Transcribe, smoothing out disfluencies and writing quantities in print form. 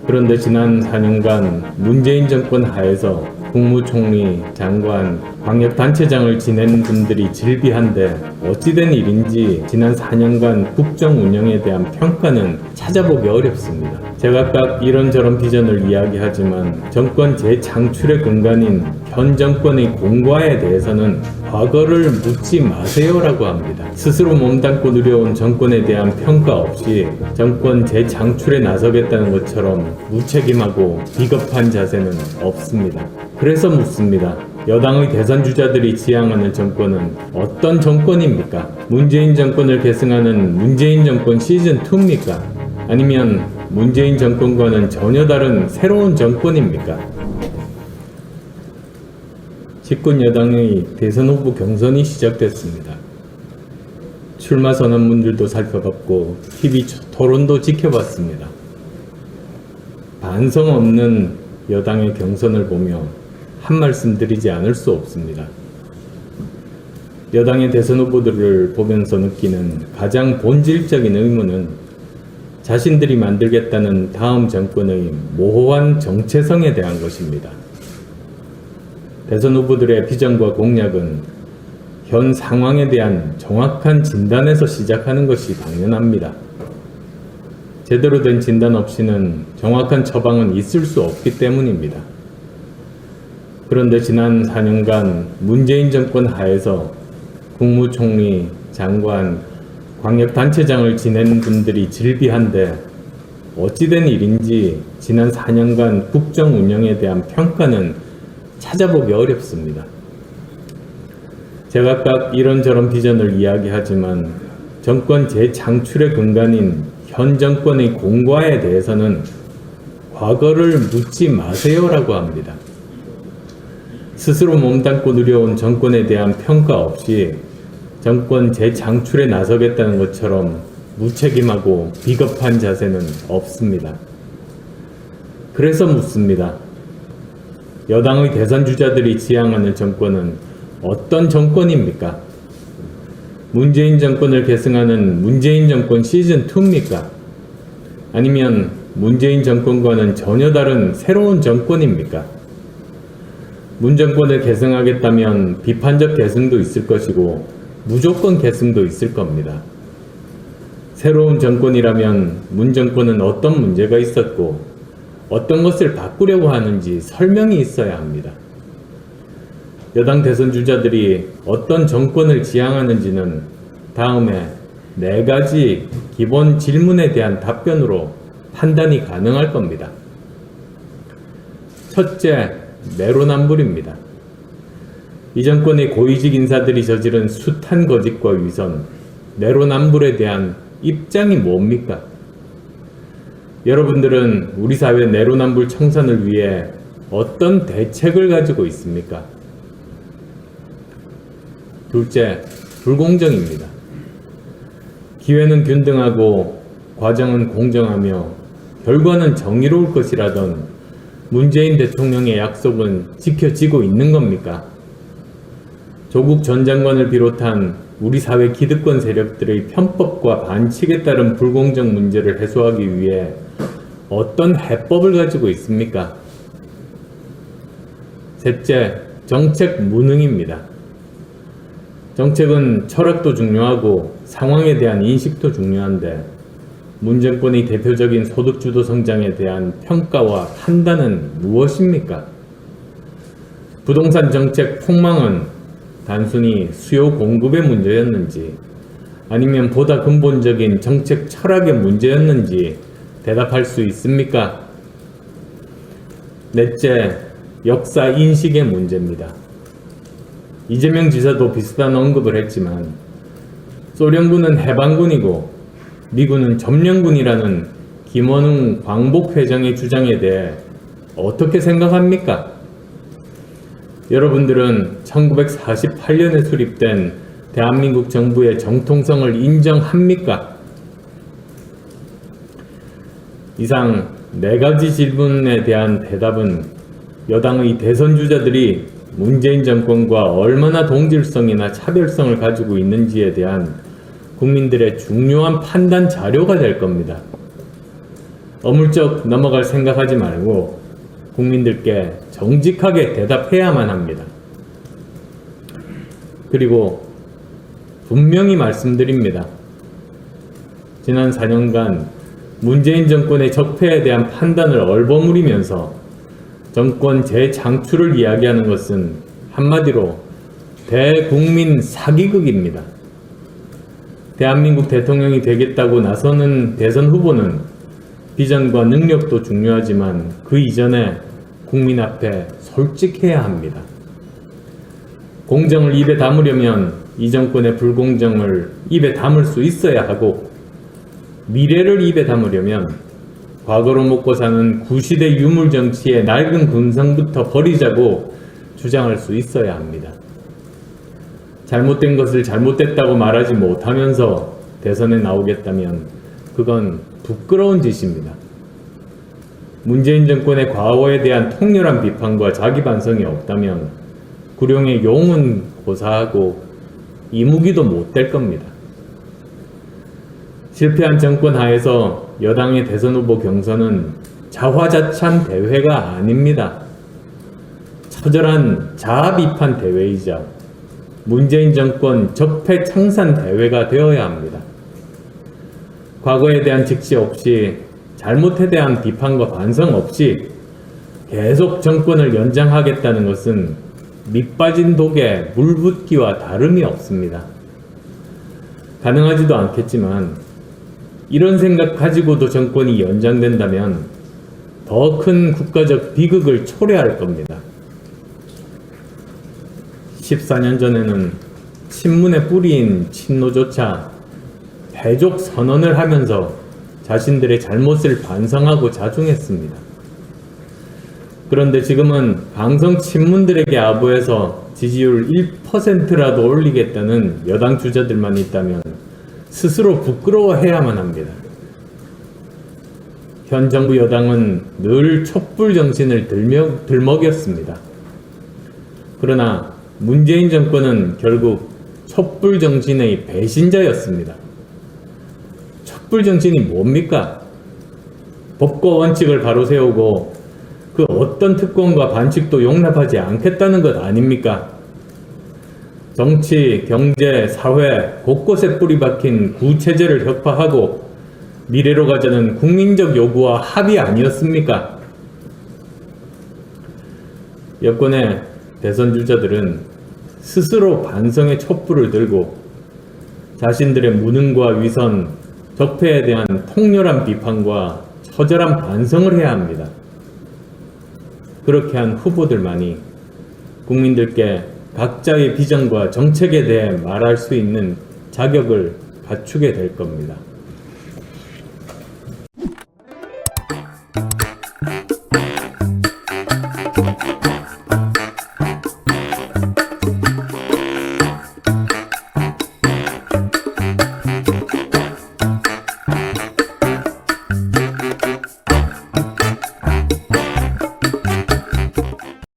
그런데 지난 4년간 문재인 정권 하에서 국무총리, 장관, 광역단체장을 지낸 분들이 질비한데 어찌된 일인지 지난 4년간 국정 운영에 대한 평가는 찾아보기 어렵습니다. 제각각 이런저런 비전을 이야기하지만 정권 재창출의 근간인 현 정권의 공과에 대해서는 과거를 묻지 마세요라고 합니다. 스스로 몸담고 누려온 정권에 대한 평가 없이 정권 재창출에 나서겠다는 것처럼 무책임하고 비겁한 자세는 없습니다. 그래서 묻습니다. 여당의 대선 주자들이 지향하는 정권은 어떤 정권입니까? 문재인 정권을 계승하는 문재인 정권 시즌2입니까? 아니면 문재인 정권과는 전혀 다른 새로운 정권입니까? 집권 여당의 대선 후보 경선이 시작됐습니다. 출마 선언문들도 살펴봤고 TV 토론도 지켜봤습니다. 반성 없는 여당의 경선을 보며 한 말씀 드리지 않을 수 없습니다. 여당의 대선 후보들을 보면서 느끼는 가장 본질적인 의문은 자신들이 만들겠다는 다음 정권의 모호한 정체성에 대한 것입니다. 대선 후보들의 비전과 공약은 현 상황에 대한 정확한 진단에서 시작하는 것이 당연합니다. 제대로 된 진단 없이는 정확한 처방은 있을 수 없기 때문입니다. 그런데 지난 4년간 문재인 정권 하에서 국무총리, 장관, 광역단체장을 지낸 분들이 질비한데 어찌된 일인지 지난 4년간 국정 운영에 대한 평가는 찾아보기 어렵습니다. 제각각 이런저런 비전을 이야기하지만 정권 재창출의 근간인 현 정권의 공과에 대해서는 과거를 묻지 마세요라고 합니다. 스스로 몸담고 누려온 정권에 대한 평가 없이 정권 재창출에 나서겠다는 것처럼 무책임하고 비겁한 자세는 없습니다. 그래서 묻습니다. 여당의 대선 주자들이 지향하는 정권은 어떤 정권입니까? 문재인 정권을 계승하는 문재인 정권 시즌2입니까? 아니면 문재인 정권과는 전혀 다른 새로운 정권입니까? 문 정권을 계승하겠다면 비판적 계승도 있을 것이고 무조건 계승도 있을 겁니다. 새로운 정권이라면 문 정권은 어떤 문제가 있었고 어떤 것을 바꾸려고 하는지 설명이 있어야 합니다. 여당 대선 주자들이 어떤 정권을 지향하는지는 다음에 4가지 기본 질문에 대한 답변으로 판단이 가능할 겁니다. 첫째, 내로남불입니다. 이 정권의 고위직 인사들이 저지른 숱한 거짓과 위선, 내로남불에 대한 입장이 뭡니까? 여러분들은 우리 사회 내로남불 청산을 위해 어떤 대책을 가지고 있습니까? 둘째, 불공정입니다. 기회는 균등하고 과정은 공정하며 결과는 정의로울 것이라던 문재인 대통령의 약속은 지켜지고 있는 겁니까? 조국 전 장관을 비롯한 우리 사회 기득권 세력들의 편법과 반칙에 따른 불공정 문제를 해소하기 위해 어떤 해법을 가지고 있습니까? 셋째, 정책 무능입니다. 정책은 철학도 중요하고 상황에 대한 인식도 중요한데 문 정권의 대표적인 소득주도 성장에 대한 평가와 판단은 무엇입니까? 부동산 정책 폭망은 단순히 수요 공급의 문제였는지 아니면 보다 근본적인 정책 철학의 문제였는지 대답할 수 있습니까? 넷째, 역사 인식의 문제입니다. 이재명 지사도 비슷한 언급을 했지만 소련군은 해방군이고 미군은 점령군이라는 김원웅 광복회장의 주장에 대해 어떻게 생각합니까? 여러분들은 1948년에 수립된 대한민국 정부의 정통성을 인정합니까? 이상 4가지 질문에 대한 대답은 여당의 대선 주자들이 문재인 정권과 얼마나 동질성이나 차별성을 가지고 있는지에 대한 국민들의 중요한 판단 자료가 될 겁니다. 어물쩍 넘어갈 생각하지 말고 국민들께 정직하게 대답해야만 합니다. 그리고 분명히 말씀드립니다. 지난 4년간 문재인 정권의 적폐에 대한 판단을 얼버무리면서 정권 재창출을 이야기하는 것은 한마디로 대국민 사기극입니다. 대한민국 대통령이 되겠다고 나서는 대선 후보는 비전과 능력도 중요하지만 그 이전에 국민 앞에 솔직해야 합니다. 공정을 입에 담으려면 이 정권의 불공정을 입에 담을 수 있어야 하고, 미래를 입에 담으려면 과거로 먹고 사는 구시대 유물 정치의 낡은 군성부터 버리자고 주장할 수 있어야 합니다. 잘못된 것을 잘못됐다고 말하지 못하면서 대선에 나오겠다면 그건 부끄러운 짓입니다. 문재인 정권의 과거에 대한 통렬한 비판과 자기 반성이 없다면 구룡의 용은 고사하고 이무기도 못 될 겁니다. 실패한 정권 하에서 여당의 대선 후보 경선은 자화자찬 대회가 아닙니다. 처절한 자아 비판 대회이자 문재인 정권 적폐 청산 대회가 되어야 합니다. 과거에 대한 직시 없이, 잘못에 대한 비판과 반성 없이 계속 정권을 연장하겠다는 것은 밑빠진 독에 물 붓기와 다름이 없습니다. 가능하지도 않겠지만 이런 생각 가지고도 정권이 연장된다면 더 큰 국가적 비극을 초래할 겁니다. 14년 전에는 친문의 뿌리인 친노조차 패족 선언을 하면서 자신들의 잘못을 반성하고 자중했습니다. 그런데 지금은 강성 친문들에게 아부해서 지지율 1%라도 올리겠다는 여당 주자들만 있다면 스스로 부끄러워해야만 합니다. 현 정부 여당은 늘 촛불 정신을 들먹였습니다. 그러나 문재인 정권은 결국 촛불 정신의 배신자였습니다. 촛불 정신이 뭡니까? 법과 원칙을 바로 세우고 그 어떤 특권과 반칙도 용납하지 않겠다는 것 아닙니까? 정치, 경제, 사회 곳곳에 뿌리박힌 구체제를 혁파하고 미래로 가자는 국민적 요구와 합의 아니었습니까? 여권의 대선 주자들은 스스로 반성의 촛불을 들고 자신들의 무능과 위선, 적폐에 대한 통렬한 비판과 처절한 반성을 해야 합니다. 그렇게 한 후보들만이 국민들께 각자의 비전과 정책에 대해 말할 수 있는 자격을 갖추게 될 겁니다.